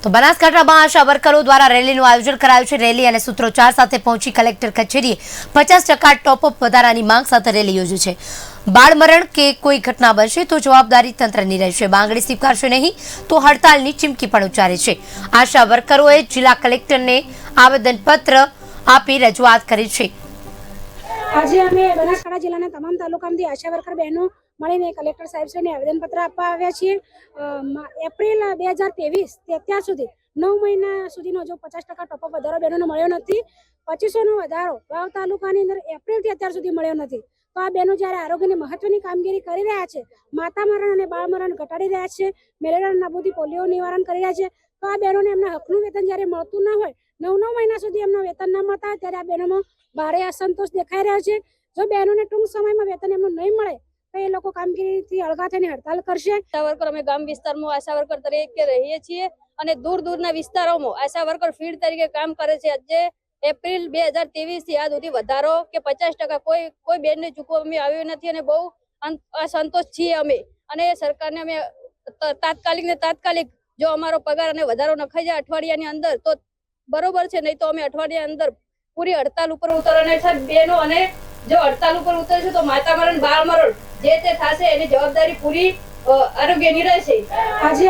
તો બનાસકાંઠામાં આશા વર્કરો દ્વારા રેલીનું આયોજન કરાયું છે। રેલી અને સૂત્રોચ્ચાર સાથે પહોંચી કલેક્ટર કચેરીએ 50% ટોપઅપ વધારાની માંગ સાથે રેલી યોજી છે। બાળમરણ કે કોઈ ઘટના બનશે તો જવાબદારી તંત્રની રહેશે, માંગણી સ્વીકારશે નહીં તો હડતાલની ચીમકી પણ ઉચ્ચારી છે। આશા વર્કરોએ જિલ્લા કલેક્ટરને આવેદનપત્ર આપી રજૂઆત કરી છે। આજે અમે બનાસકાંઠા જિલ્લાના તમામ તાલુકામાંથી આશા વર્કર બહેનો મળીને કલેક્ટર સાહેબશ્રીને આવેદનપત્ર આપવા આવ્યા છીએ। એપ્રિલ 2023 અત્યાર સુધી 9 મહિના સુધીનો જો 50% ટોપઅપ વધારો બહેનોને મળ્યો નથી। 2500નો વધારો વાવ તાલુકાની અંદર એપ્રિલથી અત્યાર સુધી મળ્યો નથી। તો આ બહેનો જ્યારે આરોગ્યની મહત્વની કામગીરી કરી રહ્યા છે, માતા મરણ અને બાળ મરણ ઘટાડી રહ્યા છે, મેલેરિયા નાબૂદી, પોલિયો નિવારણ કરી રહ્યા છે, તો આ બહેનોને એમના હકનું વેતન જ્યારે મળતું ન હોય, 9 મહિના સુધી એમનું વેતન ન મળતા હોય, ત્યારે આ બહેનોમાં ભારે અસંતોષ દેખાઈ રહ્યો છે। જો બહેનોને ટૂંક સમયમાં વેતન એમનું નહીં મળે તો એ લોકો કામગીરીથી અળગા થઈને હડતાલ કરશે। આશા વર્કર અમે ગામ વિસ્તારમાં આશા વર્કર તરીકે રહીએ છીએ અને દૂર દૂરના વિસ્તારોમાં આશા વર્કર ફીલ્ડ તરીકે કામ કરે છે। આજે એપ્રિલ 2023 થી આજ સુધી વધારો કે 50% કોઈ બેનને ચૂકવવામાં આવ્યું નથી અને બહુ અસંતોષ છીએ અમે। અને સરકારને અમે તાત્કાલિક જો અમારો પગાર અને વધારો નખાઈ જાય અઠવાડિયાની અંદર તો બરોબર છે, નહીં તો અમે અઠવાડિયા અંદર પૂરી હડતાલ ઉપર ઉતરવાના છે બેનો। અને જો હડતાલ ઉપર ઉતરશે તો માતા મરણ, બાળ મરણ જે તે થશે એની જવાબદારી પૂરી આરોગ્યની રહેશે। આજે